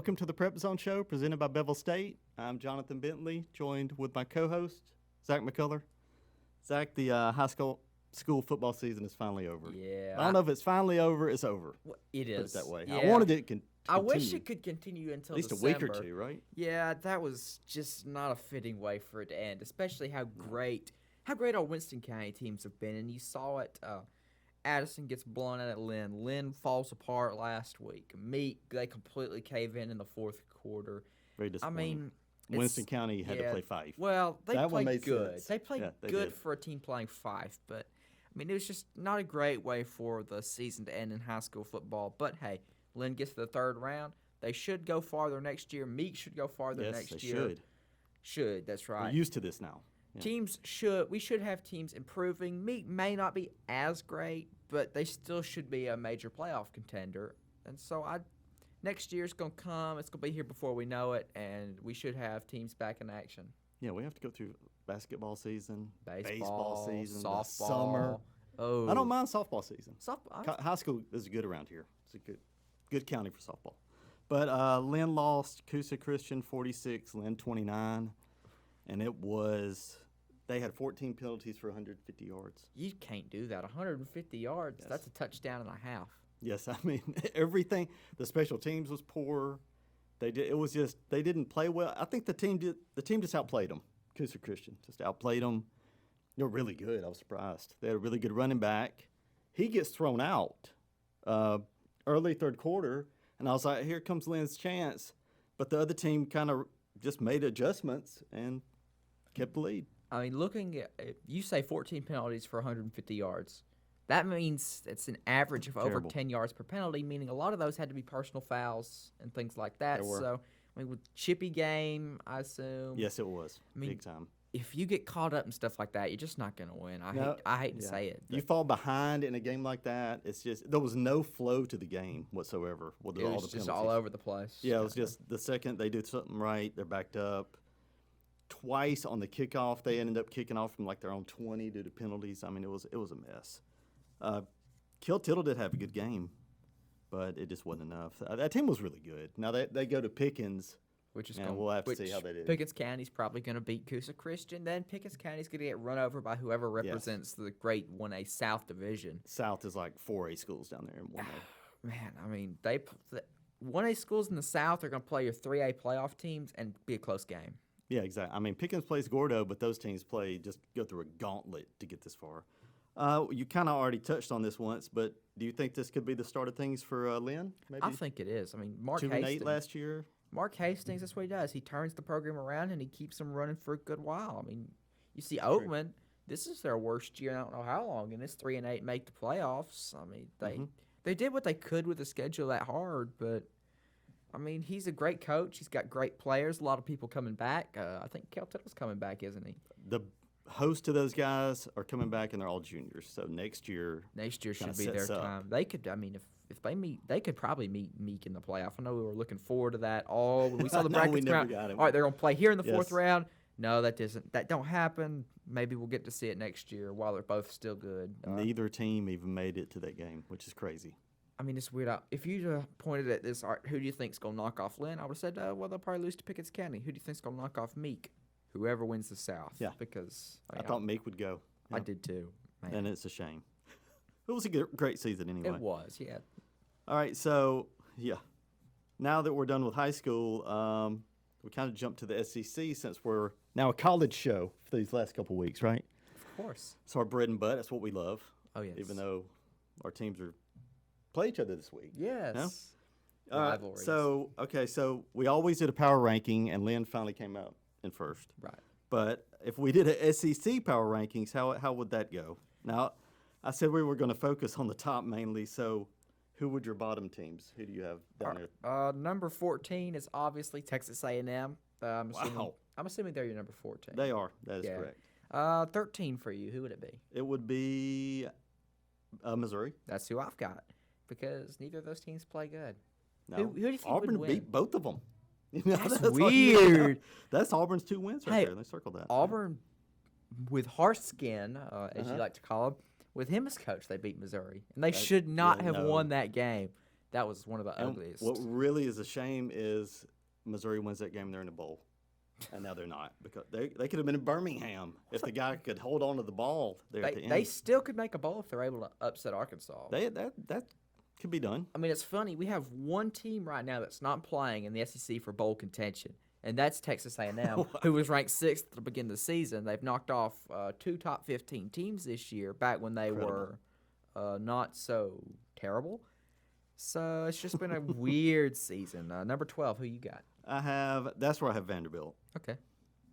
Welcome to the PrepZone show presented by Bevill State. I'm Johnathan Bentley, joined with my co-host, Zach McCullar. Zach, the high school football season is finally over. Yeah. I don't know if it's finally over. It's over. Well, it is. Put it that way. Yeah. I wanted it to continue. I wish it could continue until at least December. a week or two, right? Yeah, that was just not a fitting way for it to end, especially how great our Winston County teams have been. And you saw it. Addison gets blown out at Lynn. Lynn falls apart last week. Meek, they completely cave in the fourth quarter. Very disappointing. I mean, Winston County had to play Fife. Well, they played good. Sense. They played they good did. for a team playing Fife, but I mean, it was just not a great way for the season to end in high school football. But hey, Lynn gets to the third round. They should go farther next year. Meek should go farther next year. Yes, they should. That's right. We're used to this now. Yeah. We should have teams improving. Meek may not be as great, but they still should be a major playoff contender. And so next year's going to come. It's going to be here before we know it, and we should have teams back in action. Yeah, we have to go through basketball season, baseball season, softball, summer. Oh, I don't mind softball season. Softball. High school is good around here. It's a good county for softball. But Lynn lost Coosa Christian 46, Lynn 29, and they had 14 penalties for 150 yards. You can't do that. 150 yards, Yes. That's a touchdown and a half. Yes, I mean everything. The special teams was poor. They didn't play well. I think the team just outplayed them. Coosa Christian just outplayed them. They were really good. I was surprised. They had a really good running back. He gets thrown out early third quarter, and I was like, here comes Lynn's chance. But the other team kind of just made adjustments and kept the lead. I mean, looking at you say 14 penalties for 150 yards. That means it's an average of Terrible. over 10 yards per penalty, meaning a lot of those had to be personal fouls and things like that. There were. So, I mean, with chippy game, I assume. Yes, it was. mean, Big time. If you get caught up in stuff like that, you're just not going to win. I hate to say it. You fall behind in a game like that. It's just there was no flow to the game whatsoever. With It all was the just penalties. all over the place. Yeah, it was just the second they do something right, they're backed up. Twice on the kickoff, they ended up kicking off from like their own 20 due to penalties. I mean, it was a mess. Kill Tittle did have a good game, but it just wasn't enough. That team was really good. Now they go to Pickens, and we'll have to see how they do. Pickens County's probably going to beat Coosa Christian. Then Pickens County's going to get run over by whoever represents the great 1A South Division. South is like 4A schools down there in 1A. Man, I mean, 1A schools in the South are going to play your 3A playoff teams and be a close game. Yeah, exactly. I mean, Pickens plays Gordo, but those teams go through a gauntlet to get this far. You kind of already touched on this once, but do you think this could be the start of things for Lynn? Maybe I think it is. I mean, Mark 2-8 Hastings last year. Mark Hastings, that's what he does. He turns the program around and he keeps them running for a good while. I mean, you see Oatman, this is their worst year in I don't know how long, and it's 3-8 make the playoffs. I mean, they did what they could with the schedule that hard, but I mean, he's a great coach. He's got great players. A lot of people coming back. I think Kel Tittle's coming back, isn't he? The host of those guys are coming back, and they're all juniors. So next year should be their time. They could. I mean, if they meet, they could probably meet Meek in the playoff. I know we were looking forward to that. When we saw the brackets come out. All right, they're gonna play here in the fourth round. No, that don't happen. Maybe we'll get to see it next year while they're both still good. Neither team even made it to that game, which is crazy. I mean, it's weird. If you pointed at this, who do you think's going to knock off Lynn? I would have said, well, they'll probably lose to Pickens County. Who do you think's going to knock off Meek? Whoever wins the South. Yeah. Because I thought Meek would go. I did too. Man. And it's a shame. It was a great season anyway. It was, yeah. All right, so, yeah. Now that we're done with high school, we kind of jumped to the SEC since we're now a college show for these last couple weeks, right? Of course. It's our bread and butter. That's what we love. Oh, yes. Even though our teams play each other this week. Yes. No? Rivalries. So we always did a power ranking, and Lynn finally came out in first. Right. But if we did a SEC power rankings, how would that go? Now, I said we were going to focus on the top mainly, so who would your bottom teams? Who do you have down there? Number 14 is obviously Texas A&M. I'm assuming they're your number 14. They are. That is correct. 13 for you. Who would it be? It would be Missouri. That's who I've got because neither of those teams play good. No. Who do you think Auburn would win? beat both of them. That's all you weird. know. That's Auburn's 2 wins right there. They circled that. Auburn, with Harskin, as you like to call him, with him as coach, they beat Missouri. And they should not have won that game. That was one of the And ugliest. what really is a shame is Missouri wins that game. They're in the bowl, and now they're not because they could have been in Birmingham if the guy could hold on to the ball there at the end. They still could make a bowl if they're able to upset Arkansas. That could be done. I mean, it's funny. We have one team right now that's not playing in the SEC for bowl contention, and that's Texas A&M, who was ranked 6th at the beginning of the season. They've knocked off 2 top 15 teams this year, back when they were not so terrible. So it's just been a weird season. Number 12, who you got? That's where I have Vanderbilt. Okay.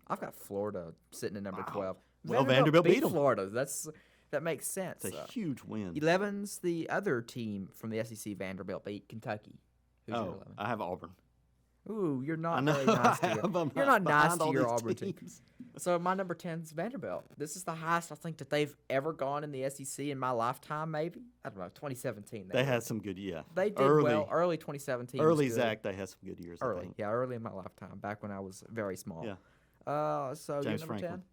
I've got Florida sitting at number 12. Well, Vanderbilt beat 'em. Florida. That makes sense. It's a huge win. 11's the other team from the SEC. Vanderbilt beat Kentucky. Who's your 11? I have Auburn. Ooh, you're not know, very nice to you're not nice to your Auburn teams. team. So my number 10 is Vanderbilt. This is the highest I think that they've ever gone in the SEC in my lifetime, maybe. I don't know, 2017. They had some good, They did well. Early 2017. Early was good. Zach, they had some good years. I think. Early in my lifetime, back when I was very small. Yeah. So James you're number Franklin.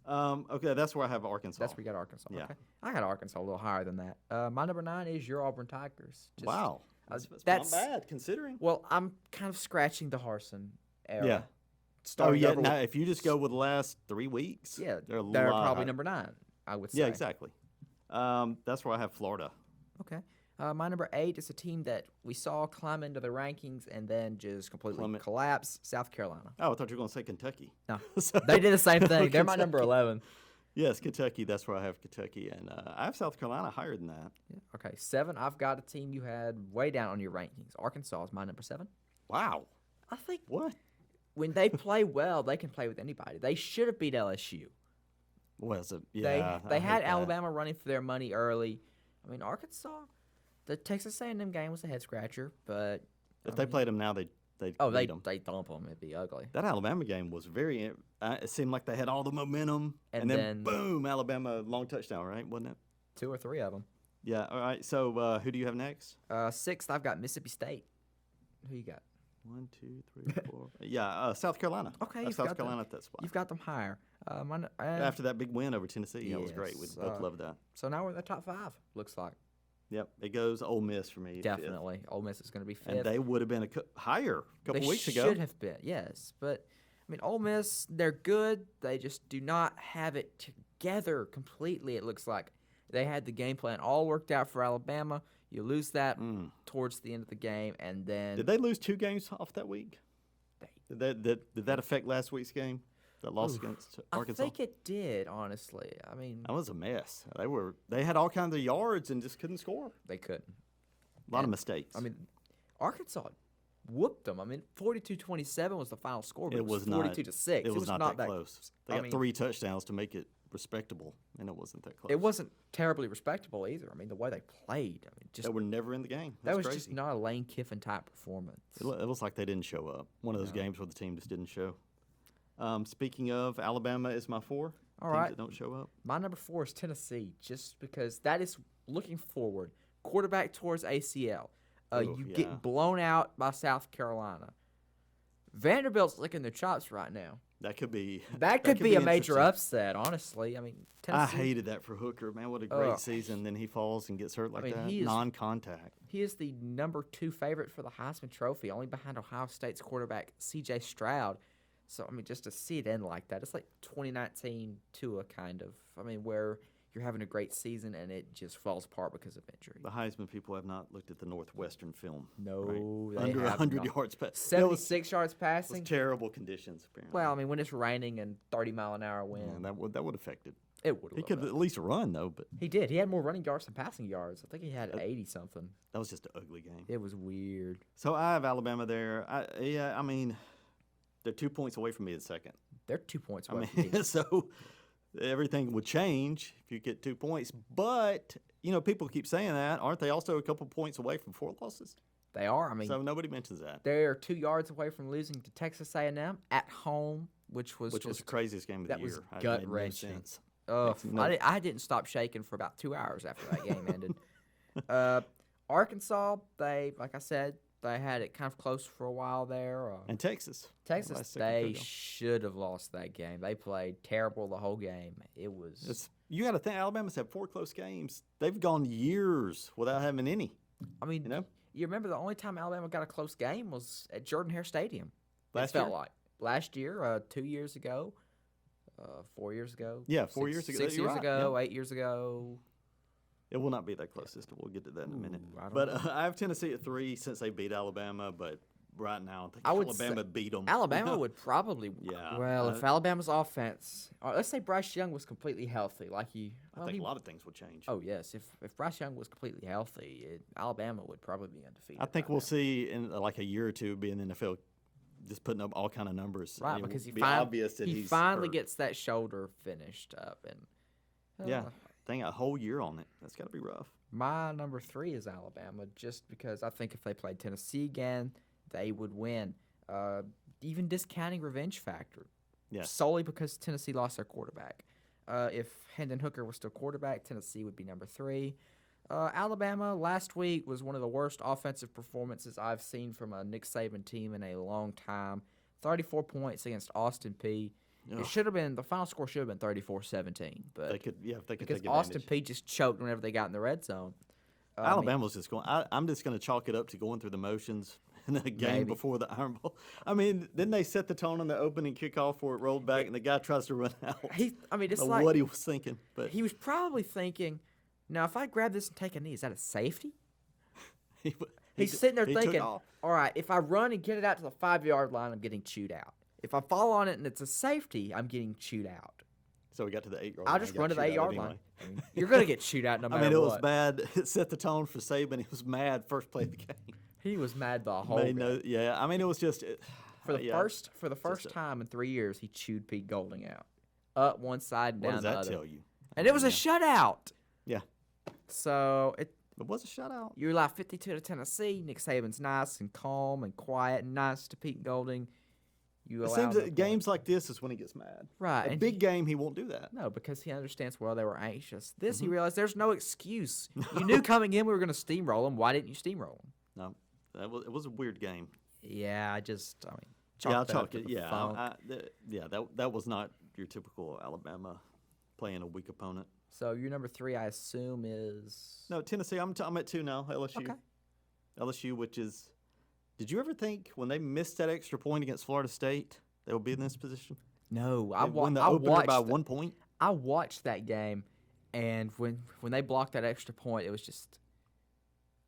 10? Okay, that's where I have Arkansas. That's where you got Arkansas. Yeah. Okay. I got Arkansas a little higher than that. My number 9 is your Auburn Tigers. Wow. That's not bad considering. Well, I'm kind of scratching the Harsin era. Yeah. Starting over Now, if you just go with the last 3 weeks, yeah, they're probably number 9, I would say. Yeah, exactly. That's where I have Florida. Okay. My number 8 is a team that we saw climb into the rankings and then just completely collapse, South Carolina. Oh, I thought you were going to say Kentucky. No, So- they did the same thing. They're my number 11. Yes, Kentucky. That's where I have Kentucky. And I have South Carolina higher than that. Yeah. Okay, 7, I've got a team you had way down on your rankings. Arkansas is my number 7. Wow. I think What? when they play well, they can play with anybody. They should have beat LSU. Was it? Yeah. They I had hate that. Alabama running for their money early. I mean, Arkansas, the Texas A&M game was a head scratcher, but If they played them now, they'd beat them. they thump them. It'd be ugly. That Alabama game was very. It seemed like they had all the momentum, And then then- boom, Alabama long touchdown, right? Wasn't it? 2 or 3 of them. Yeah. All right. So who do you have next? 6th, I've got Mississippi State. Who you got? 1, 2, 3, 4. Yeah. South Carolina. Okay, I have you've South got them. Carolina at that spot. You've got them higher. After that big win over Tennessee, that was great. We Yes, both loved that. So now we're in the top 5. Looks like Yep. It goes Ole Miss for me. fifth. definitely Ole Miss is going to be 5th. And they would have been higher a couple weeks ago. They should have been, yes. But, I mean, Ole Miss, they're good. They just do not have it together completely, it looks like. They had the game plan all worked out for Alabama. You lose that towards the end of the game, and then Did they lose 2 games off that week? Did that affect last week's game? That loss against Arkansas? I think it did, honestly. I mean, That was a mess. They had all kinds of yards and just couldn't score. they couldn't. A lot of mistakes. I mean, Arkansas whooped them. I mean, 42-27 was the final score, but it was 42-6. It was not that close. They I got mean, 3 touchdowns to make it respectable, and it wasn't that close. It wasn't terribly respectable either. I mean, the way they played. I mean, just They were never in the game. that was crazy. just not a Lane Kiffin type performance. It was like they didn't show up. One of those games where the team just didn't show. Speaking of, Alabama is my 4. All teams right. that don't show up. My number 4 is Tennessee, just because that is looking forward. Quarterback towards ACL. You get blown out by South Carolina. Vanderbilt's licking their chops right now. That could be. That could be a major interesting. upset, honestly. I mean, I Tennessee. hated that for Hooker, man. What a great season. Then he falls and gets hurt like mean, that. he is- Non-contact. He is the number 2 favorite for the Heisman Trophy, only behind Ohio State's quarterback C.J. Stroud. So, I mean, just to see it end like that, it's like 2019 Tua kind of. I mean, where you're having a great season and it just falls apart because of injury. The Heisman people have not looked at the Northwestern film. No, right? they Under have 100 not. yards. 76 yards It passing. was terrible conditions, apparently. Well, I mean, when it's raining and 30-mile-an-hour wind, Yeah, that would affect it. it would. He could at least run, though, but He did. He had more running yards than passing yards. I think he had 80-something. that was just an ugly game. It was weird. So I have Alabama there. I mean, they're 2 points away from me in second. They're 2 points I away from me. mean, so everything would change if you get 2 points. But, people keep saying that. Aren't they also a couple points away from 4 losses? They are. I mean, So nobody mentions that. they're 2 yards away from losing to Texas A&M at home, which was Which was the craziest game of the that was year. It made gut-wrenching. No sense. Ugh, Makes no- I didn't stop shaking for about 2 hours after that game ended. Arkansas, like I said, they had it kind of close for a while there. And Texas. Texas, Last second they field goal. should have lost that game. They played terrible the whole game. It was. You got to think Alabama's had 4 close games. They've gone years without having any. I mean, You remember the only time Alabama got a close game was at Jordan-Hare Stadium. Last it felt year? like last year, 2 years ago, 4 years ago. Yeah, 4 years ago. 6 You're years right, ago, yeah. 8 years ago. It will not be that close, sister. We'll get to that in a minute. Ooh, I don't But know. I have Tennessee at 3 since they beat Alabama. But right now, I think I would Alabama say- beat them. Alabama would probably. Yeah, Well, if Alabama's offense, let's say Bryce Young was completely healthy, like he. I Well, think he a lot of things will change. oh yes, if Bryce Young was completely healthy, Alabama would probably be undefeated. I think by we'll now. see in like a year or two be in the NFL just putting up all kind of numbers. Right, It will because he, be fin- obvious that he he's finally hurt. gets that shoulder finished up. And Yeah, dang, a whole year on it. That's got to be rough. my number 3 is Alabama, just because I think if they played Tennessee again, they would win. Even discounting revenge factor, Yes. solely because Tennessee lost their quarterback. If Hendon Hooker was still quarterback, Tennessee would be number 3. Alabama last week was one of the worst offensive performances I've seen from a Nick Saban team in a long time. 34 points against Austin Peay. Ugh. It should have been, the final score should have been 34-17, but They could, yeah, if they could because take Austin advantage. Peay just choked whenever they got in the red zone. I mean, Alabama's just going. I'm just going to chalk it up to going through the motions in the game Maybe. before the Iron Bowl. I mean, didn't they set the tone on the opening kickoff where it rolled back and the guy tries to run out? it's I don't know like what he was thinking, but he was probably thinking, now if I grab this and take a knee, is that a safety? he He's t- sitting there he took thinking, off. all right, if I run and get it out to the 5-yard line, I'm getting chewed out. If I fall on it and it's a safety, I'm getting chewed out. So we got to the 8-yard line. I'll just got run to the chewed out 8-yard line. anyway. I mean, you're going to get chewed out no I matter mean, it what. was bad. It set the tone for Saban. He was mad first play of the game. He was mad the whole Made game. yeah, I mean, it was just For the yeah. first a- time in 3 years, he chewed Pete Golding out. Up one side and What down does the that other. tell you? And it was a Yeah. shutout. Yeah, So it was a shutout. you allow 52 to Tennessee. Nick Saban's nice and calm and quiet and nice to Pete Golding. You It allow seems the that point. games like this is when he gets mad. Right, A and big game, he won't do that. No, because he understands well they were anxious. This he Mm-hmm. realized there's no excuse. You knew coming in we were going to steamroll them. Why didn't you steamroll them? No, it was a weird game. Yeah, I mean, Yeah, I'll that up chalk to it. the Yeah, funk. that was not your typical Alabama playing a weak opponent. So your number 3, I assume, is No, Tennessee. I'm at 2 now. LSU. Okay. LSU, which is. Did you ever think when they missed that extra point against Florida State, they would be in this position? No, They won the opener by 1 point. I watched that game, and when they blocked that extra point, it was just,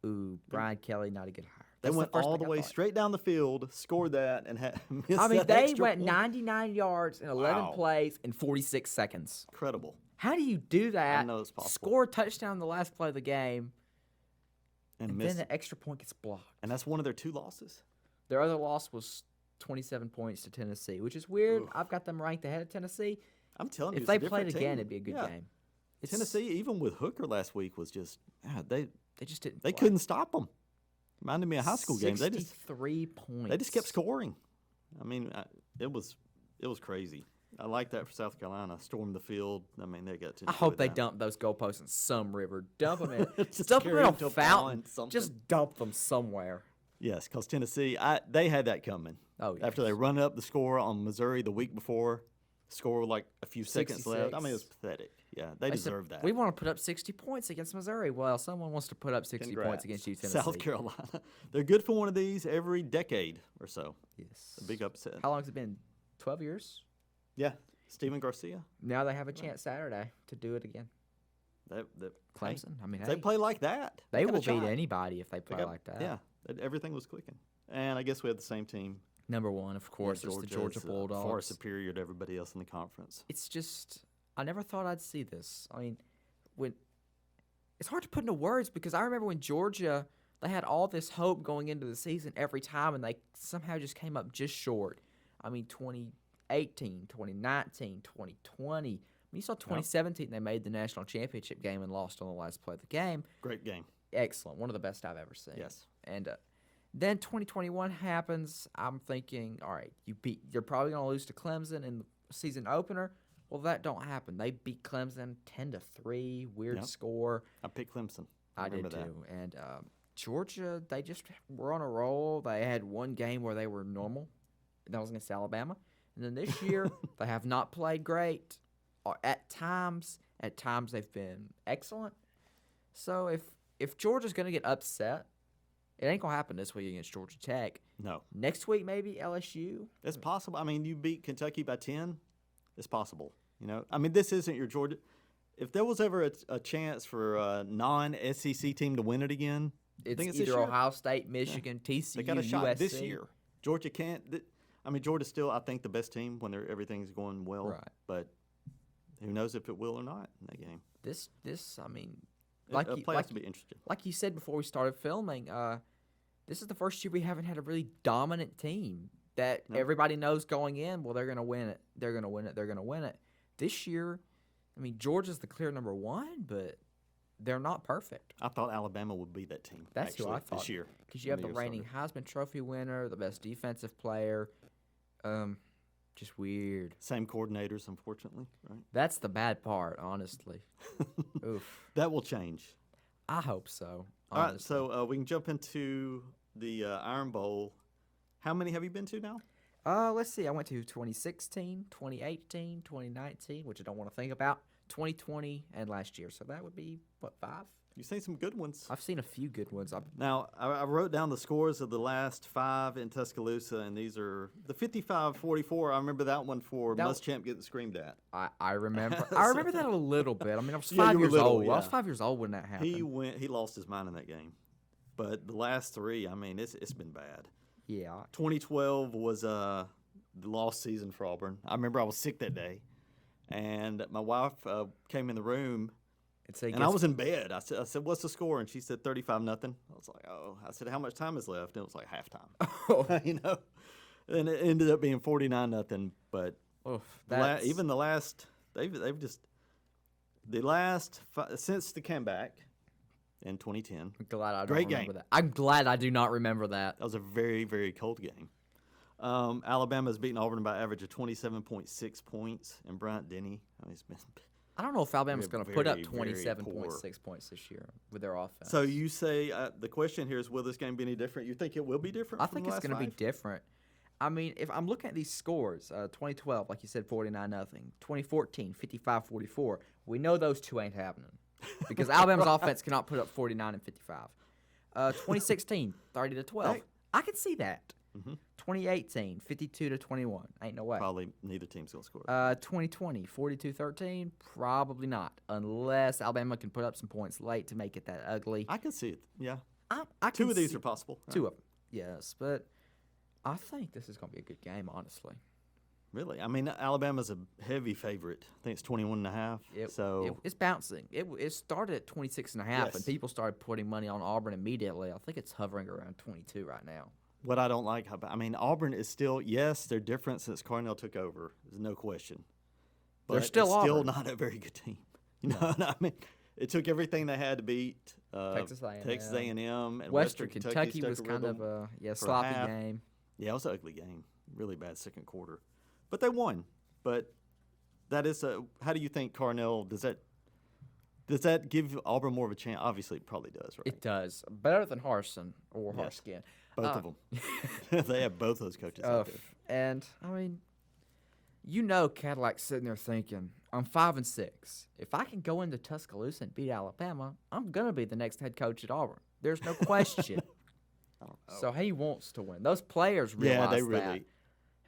ooh, Brian Kelly, not a good hire. They That's the went first all thing the I way thought. straight down the field, scored that, and had missed I mean, that they extra went point. 99 yards in 11 Wow. plays in 46 seconds. Incredible. How do you do that? know it's possible. Score a touchdown in the last play of the game, And and missed then it. the extra point gets blocked. And that's one of their 2 losses. Their other loss was 27 points to Tennessee, which is weird. Oof. I've got them ranked ahead of Tennessee. I'm telling you, If it's they a different played again, team. it'd be a good Yeah. game. It's- Tennessee, even with Hooker last week, was just they just didn't. they play. couldn't stop them. Reminded me of high school games. 63 points. They just kept scoring. I mean, it was crazy. I like that for South Carolina. Stormed the field. I mean, they got to. I hope enjoy they that. dump those goalposts in some river. Dump them in. Just dump them carry in a 'em to a fountain. pond, something. Just dump them somewhere. Yes, because Tennessee, they had that coming. Oh, yeah. After they run up the score on Missouri the week before, score with like a few seconds left. I mean, it was 66. pathetic. Yeah, they They said, deserve that. We want to put up 60 points against Missouri. Well, someone wants to put up 60 points Congrats. against you, Tennessee. South Carolina. They're good for one of these every decade or so. Yes. A big upset. How long has it been? 12 years? Yeah, Steven Garcia. Now they have a chance Saturday to do it again. That Clemson. I mean, Hey, they play like that. they got a will beat shot. anybody if they They play got- like that. Yeah, everything was clicking. And I guess we had the same team. Number 1, of course, is the Georgia is, Bulldogs. far superior to everybody else in the conference. It's just, I never thought I'd see this. I mean, it's hard to put into words because I remember when Georgia, they had all this hope going into the season every time, and they somehow just came up just short. I mean, 2018, 2019, 2020. I mean, you saw 2017, they made the national championship game and lost on the last play of the game. Great game. Excellent. One of the best I've ever seen. Yes. And then 2021 happens. I'm thinking, all right, you're probably going to lose to Clemson in the season opener. Well, that don't happen. They beat Clemson 10-3, weird Yep. score. I picked Clemson. I did remember that. too. And Georgia, they just were on a roll. They had one game where they were normal, and that was against Alabama. And then this year, they have not played great. At times they've been excellent. So if Georgia's going to get upset, It ain't gonna happen this week against Georgia Tech. No. Next week, maybe LSU. It's possible. I mean, you beat Kentucky by 10. It's possible. You know, I mean, this isn't your Georgia. If there was ever a chance for a non-SEC team to win it again, I think it's this either year. Ohio State, Michigan, TCU, They got a shot USC. this year. Georgia can't. I mean, Georgia's still, I think, the best team when everything's going well. Right. But who knows if it will or not in that game. This, I mean, Playoffs will be interesting. like you said before we started filming, this is the first year we haven't had a really dominant team that everybody knows going in, well, they're going to win it. They're going to win it. They're going to win it. This year, I mean, Georgia's the clear number one, but they're not perfect. I thought Alabama would be that team. That's who I thought. This year. Because you have the reigning Heisman Trophy winner, the best defensive player. Just weird. Same coordinators, unfortunately, right? That's the bad part, honestly. Oof. That will change. I hope so. All right, so we can jump into the Iron Bowl. How many have you been to now? Let's see. I went to 2016, 2018, 2019, which I don't want to think about, 2020, and last year. So that would be, what, 5? You've seen some good ones. I've seen a few good ones. Now, I wrote down the scores of the last 5 in Tuscaloosa, and these are the 55-44. I remember that one for Muschamp getting screamed at. I remember. I remember that a little bit. I mean, I was 5 you were years little, old. yeah. I was 5 years old when that happened. He lost his mind in that game. But the last 3, I mean, it's been bad. Yeah. 2012 was the lost season for Auburn. I remember I was sick that day, and my wife came in the room. And I was in bed. I said, "What's the score?" And she said, 35-0. I was like, "Oh." I said, "How much time is left?" And it was like halftime. You know, and it ended up being 49-0. But even the last, they've just the last since the comeback in 2010. I'm glad I don't Great remember game. that. I'm glad I do not remember that. That was a very, very cold game. Alabama's beaten Auburn by average of 27.6 points, and Bryant Denny. He's been. I don't know if Alabama's going to put up very 27.6 points this year with their offense. So you say the question here is, will this game be any different? You think it will be different? I think it's going to be different. I mean, if I'm looking at these scores, 2012, like you said, 49-0. 2014, 55-44. We know those two ain't happening because Alabama's offense cannot put up 49 and 55. 2016, 30-12. Hey. I can see that. Mm-hmm. 2018, 52-21. Ain't no way. Probably neither team's going to score. 2020, 42-13. Probably not, unless Alabama can put up some points late to make it that ugly. I can see it. Yeah. I Two can of these see are possible. Two of them, yes. But I think this is going to be a good game, honestly. Really? I mean, Alabama's a heavy favorite. I think it's 21.5. It's bouncing. It started at 26.5, and people started putting money on Auburn immediately. I think it's hovering around 22 right now. What I don't like, I mean, Auburn is still, yes, they're different since Carnell took over. There's no question. But They're still Auburn. Still not a very good team. You know, I mean, it took everything they had to beat Texas A&M, and Western Kentucky was kind of a sloppy game. Yeah, it was an ugly game. Really bad second quarter. But they won. But that is how do you think Carnell, does that give Auburn more of a chance? Obviously, it probably does, right? It does. Better than Harsin or Harskin. Both of them. They have both those coaches out there. And, I mean, you know Cadillac's sitting there thinking, I'm 5-6. If I can go into Tuscaloosa and beat Alabama, I'm going to be the next head coach at Auburn. There's no question. So he wants to win. Those players realize they really.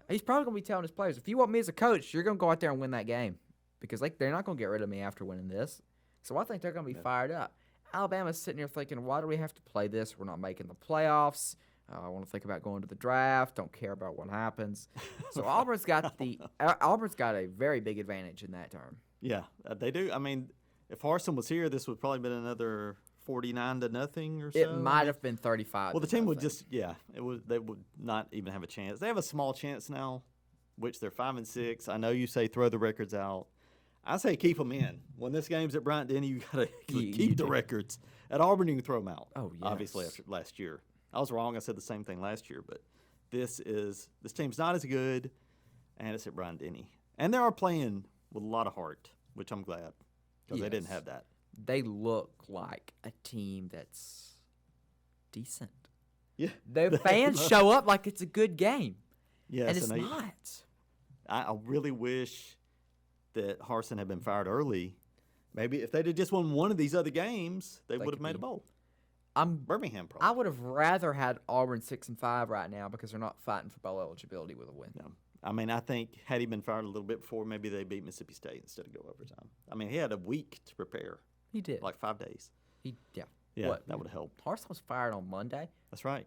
He's probably going to be telling his players, if you want me as a coach, you're going to go out there and win that game. Because they're not going to get rid of me after winning this. So I think they're going to be fired up. Alabama's sitting here thinking, why do we have to play this? We're not making the playoffs. I want to think about going to the draft. Don't care about what happens. So Auburn's got a very big advantage in that term. Yeah, they do. I mean, if Harsin was here, this would probably been another 49-0 or so. It might have been 35. Well, the team would they would not even have a chance. They have a small chance now, which they're 5-6. I know you say throw the records out. I say keep them in. When this game's at Bryant Denny, you got to keep the records. At Auburn, you can throw them out. Oh, yes. Obviously, after last year. I was wrong. I said the same thing last year, but this team's not as good, and it's at Bryant Denny. And they are playing with a lot of heart, which I'm glad because they didn't have that. They look like a team that's decent. Yeah. Their fans show up like it's a good game. Yes, and it's not. I really wish that Harsin had been fired early. Maybe if they'd have just won one of these other games, they would have made a bowl. Birmingham probably. I would have rather had Auburn 6-5 right now because they're not fighting for bowl eligibility with a win. No. I mean, I think had he been fired a little bit before, maybe they beat Mississippi State instead of go overtime. I mean, he had a week to prepare, He did. like 5 days. Yeah. Yeah, What? that would have helped. Harsin was fired on Monday. That's right.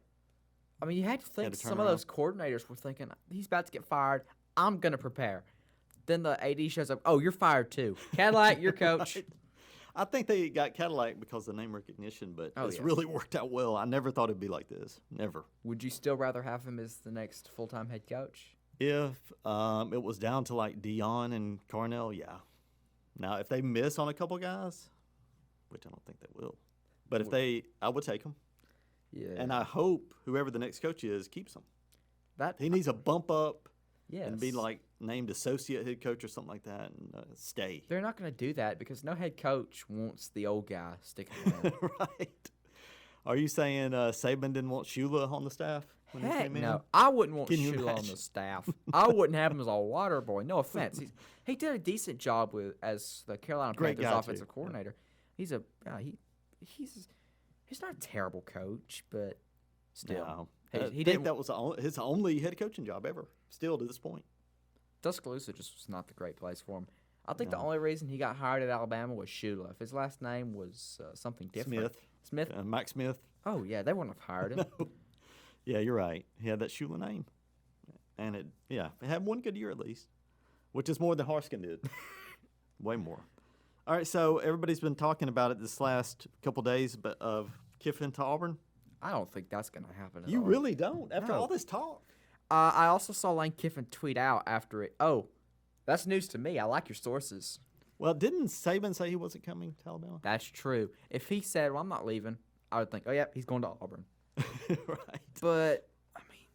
I mean, you had to think to turn some of those coordinators were thinking, he's about to get fired. I'm going to prepare. Then the AD shows up. Oh, you're fired too. Cadillac, your coach. I think they got Cadillac because of the name recognition, but it's really worked out well. I never thought it'd be like this. Never. Would you still rather have him as the next full-time head coach? If it was down to like Dion and Carnell, yeah. Now, if they miss on a couple guys, which I don't think they will, but if I would take them. Yeah. And I hope whoever the next coach is keeps him. He needs a bump up and be like named associate head coach or something like that and stay. They're not going to do that because no head coach wants the old guy sticking around. Right. Are you saying Saban didn't want Shula on the staff when he Heck came in? no. I wouldn't want Can you Shula on imagine? the staff. I wouldn't have him as a water boy. No offense. He did a decent job as the Carolina Great Panthers guy, offensive too. coordinator. He's not a terrible coach, but still. No. He I think didn't. that was his only head coaching job ever, still to this point. Tuscaloosa just was not the great place for him. I think the only reason he got hired at Alabama was Shula. If his last name was something different. Smith. Mike Smith. Oh, yeah, they wouldn't have hired him. No. Yeah, you're right. He had that Shula name. And it had one good year at least, which is more than Harskin did. Way more. All right, so everybody's been talking about it this last couple days, but of Kiffin to Auburn. I don't think that's going to happen at You all. really don't after No. all this talk. I also saw Lane Kiffin tweet out after it. Oh, that's news to me. I like your sources. Well, didn't Saban say he wasn't coming to Alabama? That's true. If he said, well, I'm not leaving, I would think, oh, yeah, he's going to Auburn. Right. But, I mean,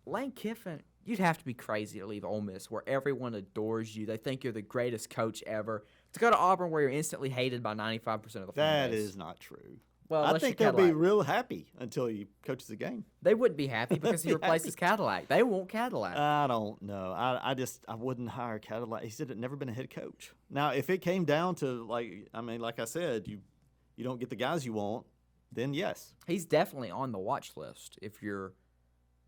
Lane Kiffin, you'd have to be crazy to leave Ole Miss where everyone adores you. They think you're the greatest coach ever. To go to Auburn where you're instantly hated by 95% of the fan That base. is not true. Well, I unless think you're they'll be Cadillac. real happy until he coaches the game. They wouldn't be happy because he Be replaces happy. Cadillac. They want Cadillac. I don't know. I wouldn't hire Cadillac. He said it never been a head coach. Now, if it came down to like I said, you don't get the guys you want, then yes. He's definitely on the watch list if you're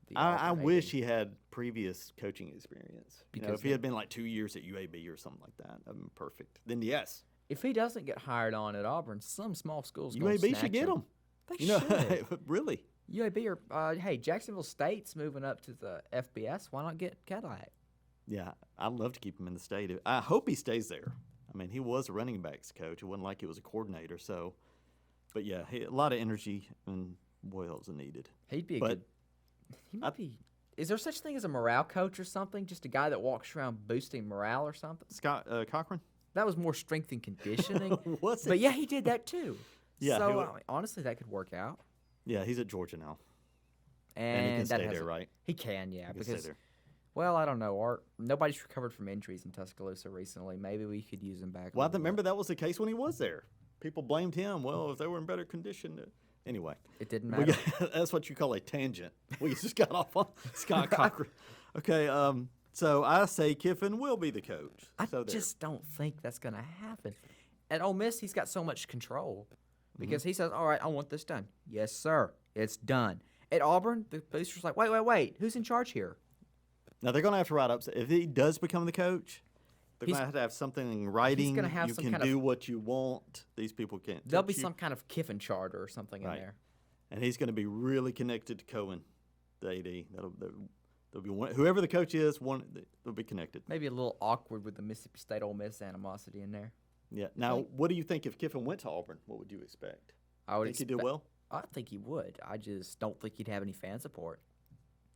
the I Auburn wish AD. he had previous coaching experience. Because If he had been like 2 years at UAB or something like that, that'd been perfect. Then yes, If he doesn't get hired on at Auburn, some small schools gonna UAB snatch should get him. They You know, should. really. UAB or hey, Jacksonville State's moving up to the FBS. Why not get Cadillac? Yeah, I'd love to keep him in the state. I hope he stays there. I mean, he was a running backs coach. It wasn't like he was a coordinator. So, but yeah, a lot of energy and what else is needed. He'd be a But good. He might be. Is there such thing as a morale coach or something? Just a guy that walks around boosting morale or something? Scott Cochran. That was more strength and conditioning. What's it? But yeah, he did that too. Yeah, So he wa- I mean, honestly, that could work out. Yeah, he's at Georgia now, And, and he can that stay has there, a- right? He can, yeah. He can Because stay there. well, I don't know. Nobody's recovered from injuries in Tuscaloosa recently. Maybe we could use him back. a Well, I little remember bit. that was the case when he was there. People blamed him. Well, if they were in better condition. Anyway, It didn't we matter. that's what you call a tangent. We just got off on Scott Cochran. Okay, so I say Kiffin will be the coach. I So there. just don't think that's going to happen. At Ole Miss, he's got so much control because he says, all right, I want this done. Yes, sir. It's done. At Auburn, the booster's like, wait. Who's in charge here? Now they're going to have to write up. If he does become the coach, they're He's- going to have something in writing. gonna have you some can kind of- do what you want. These people can't. There'll touch be you. some kind of Kiffin charter or something in Right. there. And he's going to be really connected to Cohen, the AD. There'll be one. Whoever the coach is, they'll be connected. Maybe a little awkward with the Mississippi State Ole Miss animosity in there. Yeah. Now, what do you think if Kiffin went to Auburn? What would you expect? I would Think he'd do expect- well? I think he would. I just don't think he'd have any fan support.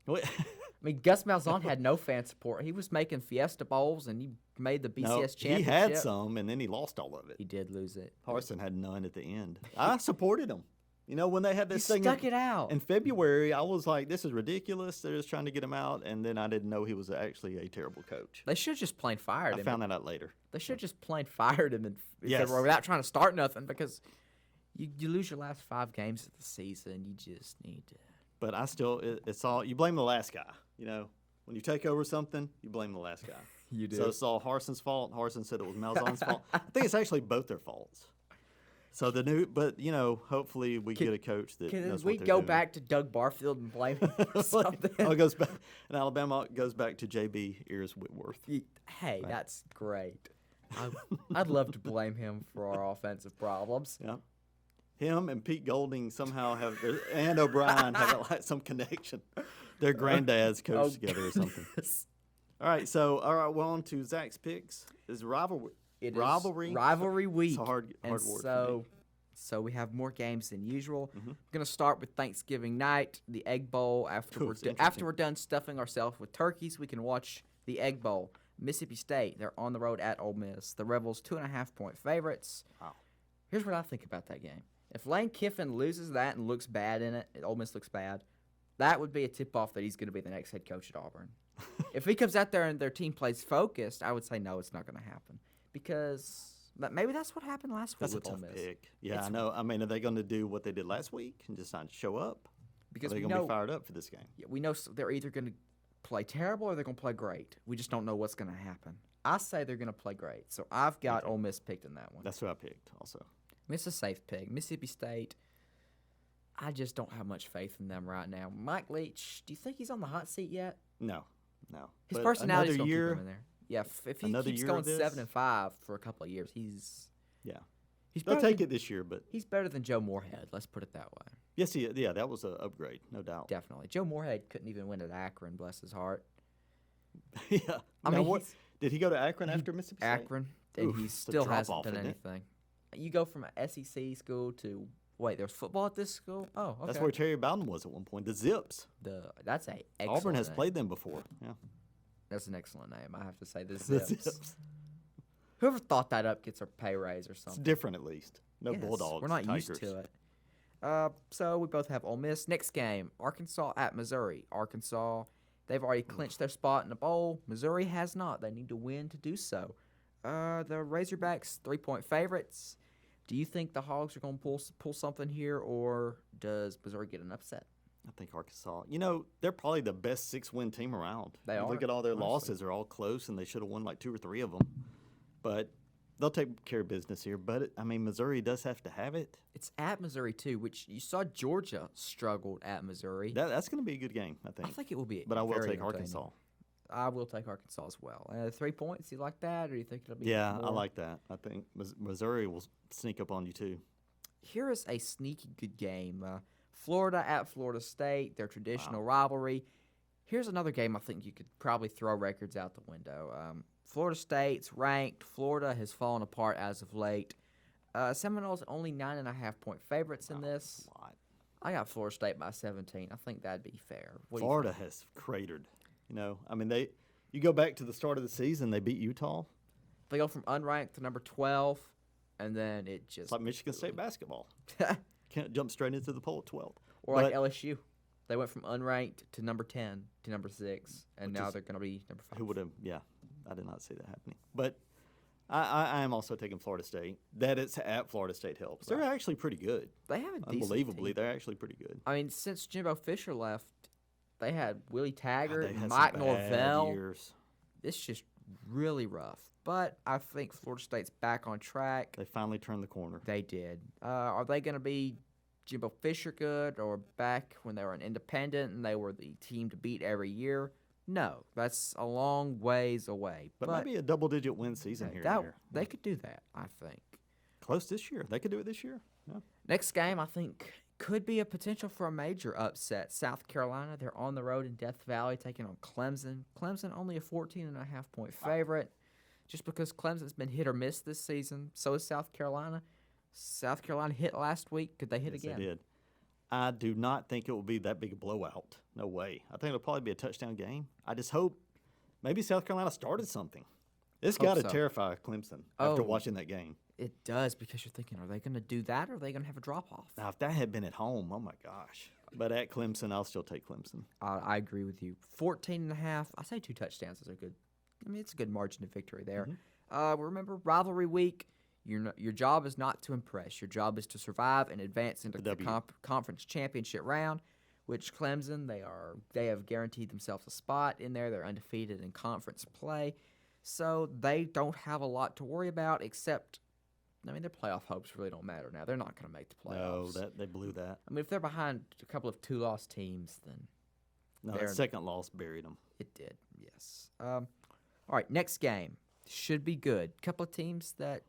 Wait. I mean, Gus Malzahn had no fan support. He was making Fiesta Bowls, and he made the BCS No, championship. he had some, and then he lost all of it. He did lose it. Harsin had none at the end. I supported him. When they had He this thing stuck it out. in February, I was like, this is ridiculous. They're just trying to get him out. And then I didn't know he was actually a terrible coach. They should have just plain fired I him. found that out later. They should have just plain fired him in Yes. February without trying to start nothing because you lose your last 5 games of the season. You just need to. But I still, it's all, you blame the last guy. When you take over something, you blame the last guy. You do. So it's all Harsin's fault. Harsin said it was Malzahn's fault. I think it's actually both their faults. So but hopefully we get a coach that Can knows we what they're go doing. back to Doug Barfield and blame him for something? It goes back, and Alabama goes back to JB Ears Whitworth. Hey, that's great. I'd love to blame him for our offensive problems. Yeah, him and Pete Golding somehow and O'Brien have like some connection. Their granddads coached together or something. All right, well on to Zach's picks. Is rivalry. It is rivalry week. It's a hard word for me. So we have more games than usual. We're gonna start with Thanksgiving night, the Egg Bowl. After we're done stuffing ourselves with turkeys, we can watch the Egg Bowl. Mississippi State, they're on the road at Ole Miss. The Rebels 2.5-point favorites. Wow. Here's what I think about that game. If Lane Kiffin loses that and looks bad in it, Ole Miss looks bad, that would be a tip-off that he's going to be the next head coach at Auburn. If he comes out there and their team plays focused, I would say no, it's not going to happen. Because maybe that's what happened last week That's a with Ole tough Miss. pick. Yeah, I know. I mean, are they going to do what they did last week and just not show up? Because are they going to be fired up for this game? Yeah, we know they're either going to play terrible or they're going to play great. We just don't know what's going to happen. I say they're going to play great. So I've got Ole Miss picked in that one. That's who I picked also. It's a safe pick. Mississippi State, I just don't have much faith in them right now. Mike Leach, do you think he's on the hot seat yet? No. His But personality's another going to keep year, him in there. Yeah, if he another keeps year going of this? 7-5 for a couple of years, he's They'll better take than, it this year, but He's better than Joe Moorhead. Let's put it that way. yes, that was an upgrade, no doubt. Definitely. Joe Moorhead couldn't even win at Akron, bless his heart. Yeah. I Now, mean, what did he go to Akron after Mississippi State? Akron, and Oof, he it's a still hasn't drop-off, done isn't it? anything. You go from an SEC school to there's football at this school. Oh, okay. That's where Terry Bowden was at one point. The Zips. That's a excellent Auburn has name. played them before. Yeah. That's an excellent name. I have to say the The Zips. Zips. Whoever thought that up gets a pay raise or It's something. different at least. No Yes, Bulldogs. We're not Tigers. used to it. So we both have Ole Miss. Next game, Arkansas at Missouri. Arkansas, they've already clinched their spot in the bowl. Missouri has not. They need to win to do so. The Razorbacks, 3-point favorites. Do you think the Hogs are going to pull something here, or does Missouri get an upset? I think Arkansas. They're probably the best 6-win team around. They You are, Look at all their honestly. losses; they're all close, and they should have won like 2 or 3 of them. But they'll take care of business here. But Missouri does have to have it. It's at Missouri too, which you saw Georgia struggled at Missouri. That's going to be a good game, I think. I think it will be. But I will very take entertaining. Arkansas. I will take Arkansas as well. 3 points, you like that, or do you think it'll be? Yeah, I more? like that. I think Missouri will sneak up on you too. Here is a sneaky good game. Florida at Florida State, their traditional rivalry. Here's another game I think you could probably throw records out the window. Florida State's ranked. Florida has fallen apart as of late. Seminoles only 9.5-point favorites in this. A lot. I got Florida State by 17. I think that'd be fair. What do you Florida has cratered. You go back to the start of the season, they beat Utah. They go from unranked to number 12, and then it just It's like Michigan State basketball. Can't jump straight into the poll at 12. Or like LSU. They went from unranked to number 10 to number 6, and now they're going to be number 5. Who would have? Yeah, I did not see that happening. But I am also taking Florida State. That it's at Florida State helps. They're actually pretty good. They have a decent Unbelievably, team. they're actually pretty good. I mean, since Jimbo Fisher left, they had Willie God, Taggart, they had Mike some bad Norvell. years. It's just really rough. But I think Florida State's back on track. They finally turned the corner. They did. Are they going to be Jimbo Fisher good, or back when they were an independent and they were the team to beat every year? No, that's a long ways away. But maybe a double-digit win season here. and there. They could do that, I think. Close this year. They could do it this year. Yeah. Next game, I think, could be a potential for a major upset. South Carolina, they're on the road in Death Valley taking on Clemson. Clemson only a 14.5-point favorite. Just because Clemson's been hit or miss this season, so is South Carolina. South Carolina hit last week. Could they hit Yes, again? they did. I do not think it will be that big a blowout. No way. I think it'll probably be a touchdown game. I just hope maybe South Carolina started something. It's Hope got to so. terrify Clemson after Oh. watching that game. It does, because you're thinking, are they going to do that, or are they going to have a drop-off? Now, if that had been at home, oh my gosh. But at Clemson, I'll still take Clemson. I agree with you. 14.5. I say 2 touchdowns is a good. I mean, it's a good margin of victory there. Remember, rivalry week. Your job is not to impress. Your job is to survive and advance into the conference championship round. Which Clemson, they have guaranteed themselves a spot in there. They're undefeated in conference play, so they don't have a lot to worry about except I mean, their playoff hopes really don't matter now. They're not going to make the No, playoffs. they blew that. I mean, if they're behind a couple of two-loss teams, then No, They're- that second loss buried them. it did. Yes. All right, next game should be good. Couple of teams that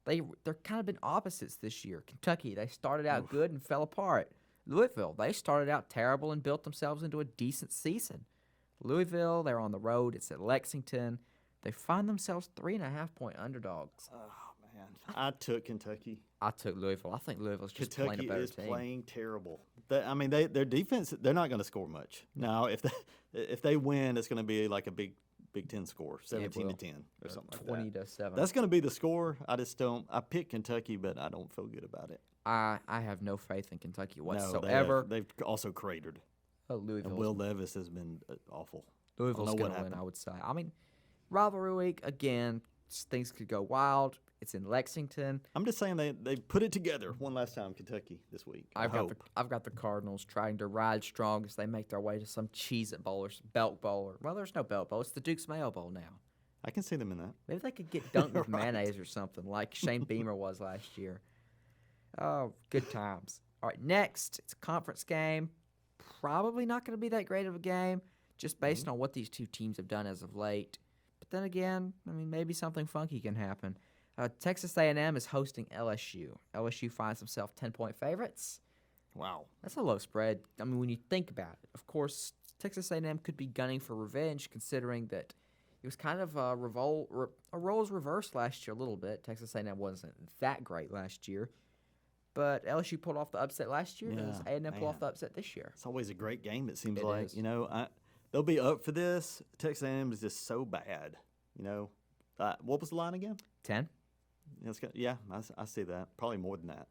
they're kind of been opposites this year. Kentucky, they started out good and fell apart. Louisville, they started out terrible and built themselves into a decent season. Louisville, they're on the road. It's at Lexington. They find themselves 3.5-point underdogs. Oh man, I took Kentucky. I took Louisville. I think Louisville's just playing a Kentucky better is team. playing terrible. Their defense, they're not going to score much. Now, if they win, it's going to be like a Big Ten score, 17 to 10 or something like 20 that. to 7. That's going to be the score. I just don't. I picked Kentucky, but I don't feel good about it. I have no faith in Kentucky No, whatsoever. they've also cratered. Louisville. And Will Levis has been awful. Louisville's know what going to win, happened. I would say. I mean, rivalry week, again, things could go wild. It's in Lexington. I'm just saying they put it together one last time, Kentucky, this week. I've got the Cardinals trying to ride strong as they make their way to some Cheez-It Bowl or Belk Bowl. Well, there's no Belk Bowl. It's the Duke's Mayo Bowl now. I can see them in that. Maybe they could get dunked with Right. mayonnaise or something like Shane Beamer was last year. Oh, good times. All right, next, it's a conference game. Probably not going to be that great of a game just based on what these two teams have done as of late. But then again, I mean, maybe something funky can happen. Texas A&M is hosting LSU. LSU finds themselves 10-point favorites. Wow. That's a low spread. I mean, when you think about it, of course, Texas A&M could be gunning for revenge, considering that it was kind of a roles reversed last year a little bit. Texas A&M wasn't that great last year, but LSU pulled off the upset last year. Does Yeah, A&M pull off man. the upset this year? It's always a great game, it seems It like. is. You know, they'll be up for this. Texas A&M is just so bad. You know, what was the line again? 10. I see that. Probably more than that.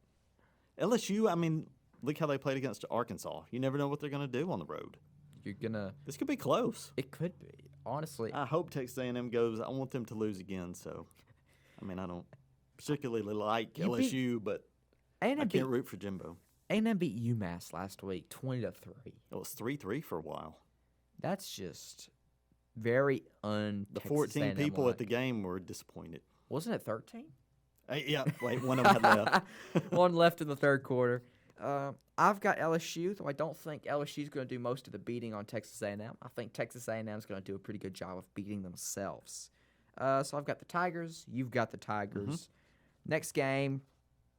LSU, I mean, look how they played against Arkansas. You never know what they're going to do on the road. You're gonna. This could be close. It could be. Honestly, I hope Texas A&M goes. I want them to lose again. So, I mean, I don't particularly like You beat- LSU, but A&M I beat can't root for Jimbo. A&M beat UMass last week, 20-3. It was 3-3 for a while. That's just very The 14 people at the game were disappointed. Wasn't it 13? Yeah, wait, one of them had left. One left in the third quarter. I've got LSU, though I don't think LSU is going to do most of the beating on Texas A&M. I think Texas A&M is going to do a pretty good job of beating themselves. So I've got the Tigers. You've got the Tigers. Next game,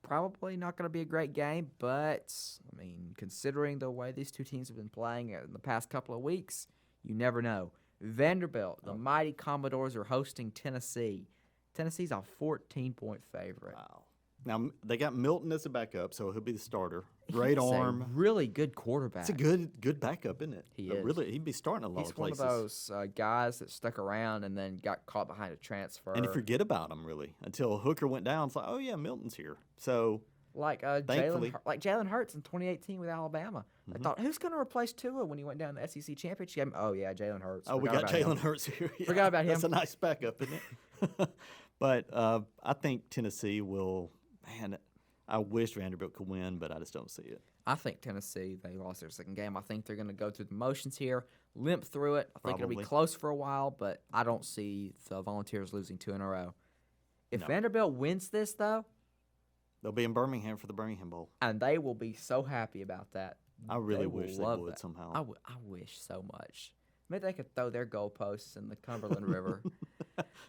probably not going to be a great game, but, I mean, considering the way these two teams have been playing in the past couple of weeks, you never know. Vanderbilt, the mighty Commodores, are hosting Tennessee. Tennessee's a 14-point favorite. Wow. Now, they got Milton as a backup, so he'll be the starter. Great He's a arm. really good quarterback. It's a good backup, isn't it? He But is. Really, he'd be starting a lot He's of one places. of those guys that stuck around and then got caught behind a transfer. And you forget about him, really, until Hooker went down. It's like, oh, yeah, Milton's here. So, like Thankfully. Jalen Hurts in 2018 with Alabama. I thought, who's going to replace Tua when he went down the SEC championship game? Oh yeah, Jalen Hurts. we Forgot got about him. Jalen Hurts here. Yeah, Forgot about That's him. a nice backup, isn't it? But I think Tennessee will, man, I wish Vanderbilt could win, but I just don't see it. I think Tennessee, they lost their second game. I think they're going to go through the motions here, limp through it. I think it'll be Probably. close for a while, but I don't see the Volunteers losing 2 in a row. If No. Vanderbilt wins this, though, They'll be in Birmingham for the Birmingham Bowl. and they will be so happy about that. I really will wish they love would that. somehow. I wish so much. Maybe they could throw their goalposts in the Cumberland River.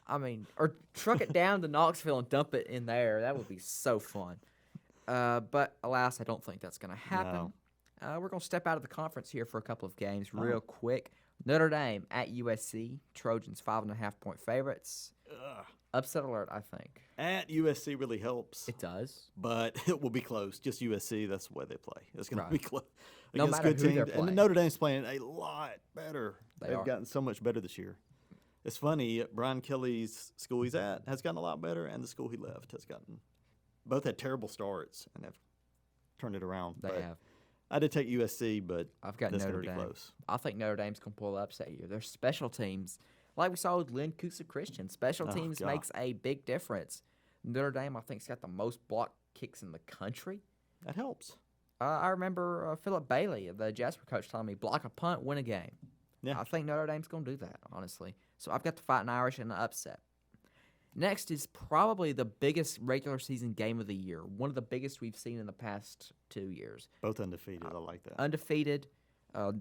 I mean, or truck it down to Knoxville and dump it in there. That would be so fun. But alas, I don't think that's going to happen. We're going to step out of the conference here for a couple of games real quick. Notre Dame at USC. Trojans 5.5-point favorites. Ugh. Upset alert, I think. At USC really helps, It does. but it will be close. Just USC, that's the way they play. It's going Right. to be close. No Against matter good who they're teams. And playing. Notre Dame's playing a lot better. They They've are. gotten so much better this year. It's funny, Brian Kelly's school he's at has gotten a lot better, and the school he left has gotten. Both had terrible starts and have turned it around. They But have. I did take USC, but I've got that's Notre going to be Dame. close. I think Notre Dame's going to pull the upset here. Their special teams, like we saw with Lynn Kusa Christian, special Oh, teams God. makes a big difference. Notre Dame, I think, has got the most block kicks in the country. That helps. I remember Philip Bailey, the Jasper coach, telling me, block a punt, win a game. Yeah. I think Notre Dame's going to do that, honestly. So I've got the Fighting Irish in the upset. Next is probably the biggest regular season game of the year. One of the biggest we've seen in the past 2 years. Both undefeated. I like that. Undefeated,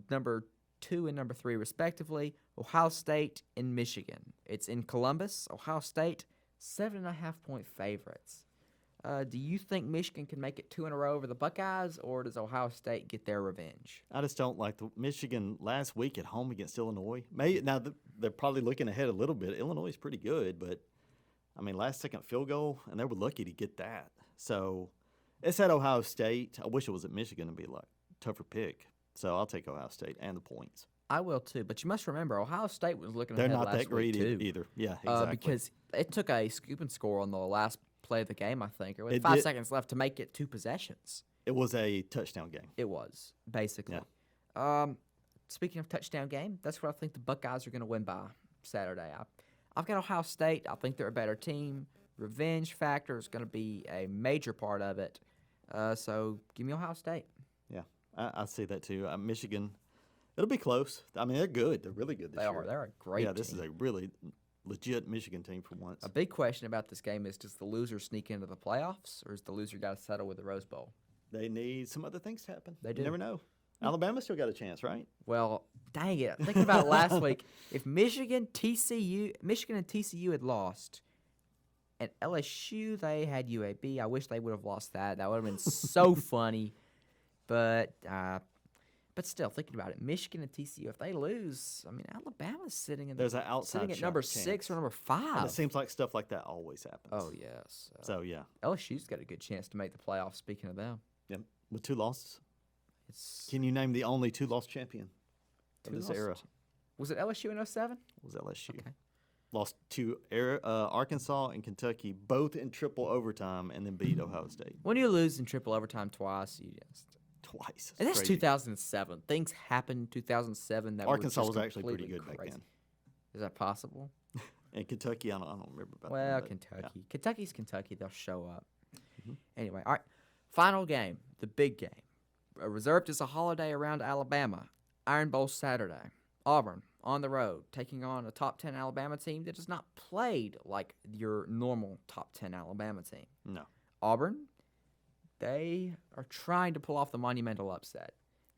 number 2 and number 3 respectively. Ohio State and Michigan. It's in Columbus. Ohio State, 7.5-point favorites. Do you think Michigan can make it 2 in a row over the Buckeyes, or does Ohio State get their revenge? I just don't like the Michigan last week at home against Illinois. Now they're probably looking ahead a little bit. Illinois is pretty good, but I mean, last-second field goal, and they were lucky to get that. So it's at Ohio State. I wish it was at Michigan to be like tougher pick. So I'll take Ohio State and the points. I will too, but you must remember Ohio State was looking They're ahead not last that great week too. either. Yeah, exactly. Because it took a scoop and score on the last play of the game, I think, or with It 5 did. seconds left to make it 2 possessions. It was a touchdown game. It was, basically. Speaking of touchdown game, that's what I think the Buckeyes are going to win by Saturday. I've got Ohio State. I think they're a better team. Revenge factor is going to be a major part of it. So give me Ohio State. Yeah, I see that too. Michigan, it'll be close. I mean, they're good. They're really good this year. They're a great Yeah, this team. is a really legit Michigan team for once. A big question about this game is, does the loser sneak into the playoffs, or is the loser got to settle with the Rose Bowl? They need some other things to happen. They You do. never know. Alabama still got a chance, right? Well, dang it. Thinking about it last week, if Michigan and TCU had lost, and LSU, they had UAB, I wish they would have lost that. That would have been so funny. But still, thinking about it, Michigan and TCU, if they lose, I mean, Alabama's sitting There's an outside sitting at shot number chance. 6 or number And 5. it seems like stuff like that always happens. Oh, yes. So, yeah. LSU's got a good chance to make the playoffs, speaking of them. Yep. With 2 losses. It's Can you name the only 2-loss champion of 2 this losses. era? Was it LSU in 07? It was LSU. Okay. Lost to Arkansas and Kentucky, both in triple overtime, and then beat Ohio State When you lose in triple overtime twice, you just... twice. It's And that's crazy. 2007. Things happened in 2007 that Arkansas were was just actually pretty completely good back crazy. then. Is that possible? And Kentucky, I don't remember about Well, them, but, Kentucky. yeah. Kentucky's Kentucky. They'll show up. Mhm. Anyway, all right. Final game, the big game. Reserved as a holiday around Alabama. Iron Bowl Saturday. Auburn on the road, taking on a top 10 Alabama team that has not played like your normal top 10 Alabama team. No. Auburn, they are trying to pull off the monumental upset.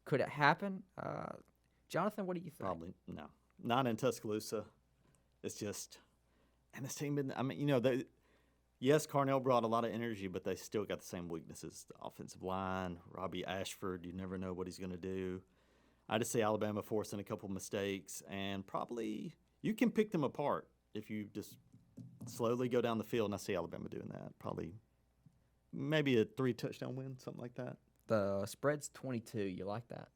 Could it happen? Johnathan, what do you think? Probably no. Not in Tuscaloosa. It's just, and this team. I mean, yes, Carnell brought a lot of energy, but they still got the same weaknesses. The offensive line, Robbie Ashford. You never know what he's going to do. I just see Alabama forcing a couple mistakes, and probably you can pick them apart if you just slowly go down the field. And I see Alabama doing that. Probably, maybe a 3-touchdown win, something like that. The spread's 22. You like that?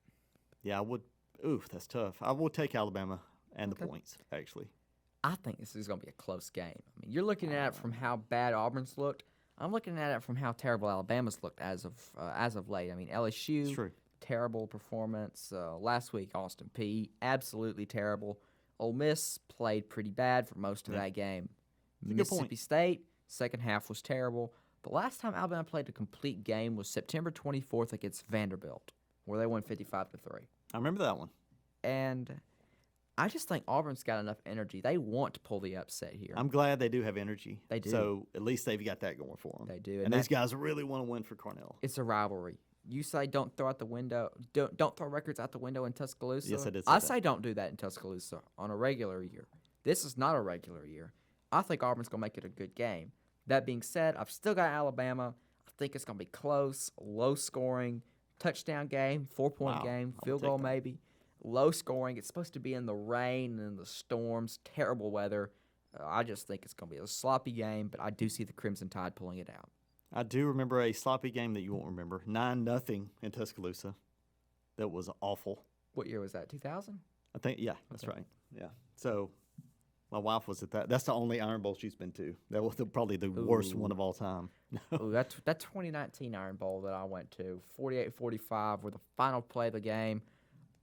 Yeah, I would. Oof, that's tough. I will take Alabama and Okay. the points, actually. I think this is going to be a close game. I mean, you're looking at it from how bad Auburn's looked. I'm looking at it from how terrible Alabama's looked as of late. I mean, It's LSU, true. terrible performance. Last week, Austin Peay, absolutely terrible. Ole Miss played pretty bad for most of Yeah. that game. a good Mississippi point. State, second half was terrible. The last time Alabama played a complete game was September 24th against Vanderbilt, where they won 55-3. I remember that one. And I just think Auburn's got enough energy. They want to pull the upset here. I'm glad they do have energy. They do. So at least they've got that going for them. They do. And these guys really want to win for Cornell. It's a rivalry. You say don't throw out the window. Don't throw records out the window in Tuscaloosa. Yes, I did say I that. say don't do that in Tuscaloosa on a regular year. This is not a regular year. I think Auburn's going to make it a good game. That being said, I've still got Alabama. I think it's going to be close, low scoring, touchdown game, 4-point Wow. game, I'll field take goal that. maybe. Low scoring. It's supposed to be in the rain and the storms, terrible weather. I just think it's going to be a sloppy game, but I do see the Crimson Tide pulling it out. I do remember a sloppy game that you won't remember. 9-0 in Tuscaloosa. That was awful. What year was that? 2000? I think, yeah, that's Okay. right. Yeah. So my wife was at that. That's the only Iron Bowl she's been to. That was probably the worst one of all time. Oh, that 2019 Iron Bowl that I went to, 48-45, were the final play of the game,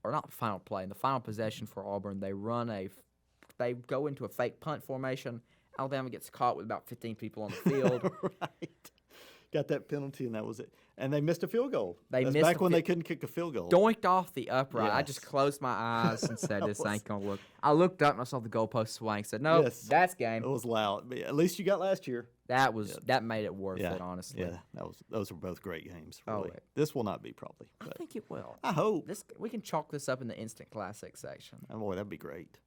or not the final play, in the final possession for Auburn. They go into a fake punt formation. Alabama gets caught with about 15 people on the field. Right. got that penalty, and that was it. And they missed a field goal. They That's missed back a when fi- they couldn't kick a field goal. Doinked off the upright. I just Yes. closed my eyes and said, "This was- ain't gonna work." I looked up and I saw the goalpost swing. Said, "No, Yes. that's game." It was loud. But at least you got last year. That made it worth Yeah, it, honestly. Yeah, those were both great games. Oh, Really. wait. This will not be probably. I But think it will. I hope. We can chalk this up in the instant classic section. Oh, boy, that'd be great.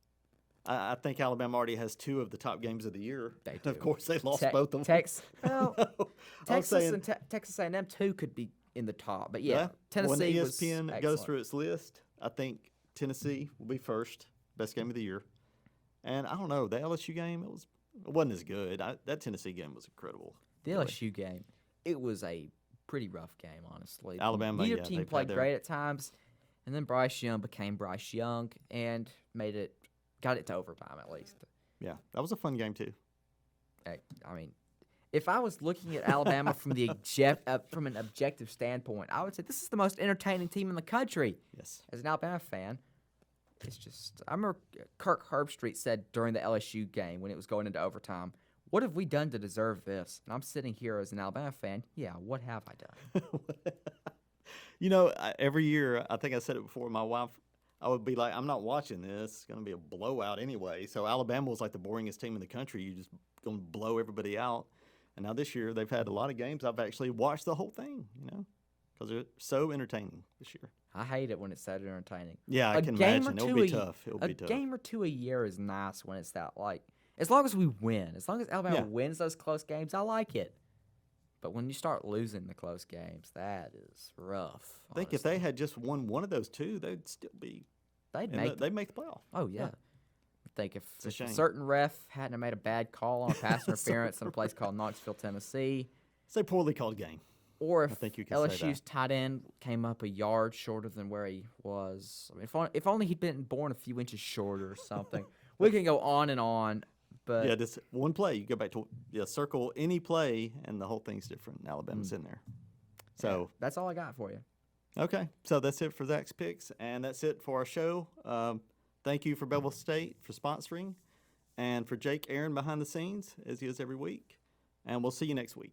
I think Alabama already has 2 of the top games of the year. They Of do. course, they lost Te- both of them. Tex- well, I was Texas saying- and Texas A&M too could be in the top, but yeah, Tennessee When was ESPN goes excellent. through its list, I think Tennessee will be first, best game of the year. And I don't know, the LSU game, it wasn't as good. That Tennessee game was incredible. The really. LSU game, it was a pretty rough game, honestly. Alabama, Neither yeah, team they've played had great at times, and then Bryce Young became Bryce Young and got it to overtime at least. Yeah, that was a fun game too. I mean, if I was looking at Alabama from from an objective standpoint, I would say this is the most entertaining team in the country. Yes. As an Alabama fan, it's just I remember Kirk Herbstreit said during the LSU game when it was going into overtime, "What have we done to deserve this?" And I'm sitting here as an Alabama fan. Yeah, what have I done? You know, every year, I think I said it before, my wife, I would be like, I'm not watching this. It's going to be a blowout anyway. So Alabama was like the boringest team in the country. You just going to blow everybody out. And now this year, they've had a lot of games. I've actually watched the whole thing, because they're so entertaining this year. I hate it when it's that entertaining. Yeah, I can imagine. It'll be tough. It'll be tough. A game or two a year is nice when it's that, as long as we win. As long as Alabama Yeah. wins those close games, I like it. But when you start losing the close games, that is rough. I think if they had just won one of those 2, they'd still be. they'd They'd make the playoff. Oh yeah. Yeah. I think if a a shame. certain ref hadn't have made a bad call on a pass interference in a place called Knoxville, Tennessee, It's a poorly called game. or if think you can say LSU's tight end came up a yard shorter than where he was. I mean, if only he'd been born a few inches shorter or something. We can go on and on, but Yeah, just one play. You go back to circle any play, and the whole thing's different. Alabama's in there. So, that's all I got for you. okay. So that's it for Zach's picks, and that's it for our show. Thank you for Bevill State for sponsoring, and for Jake Aaron behind the scenes, as he is every week. And we'll see you next week.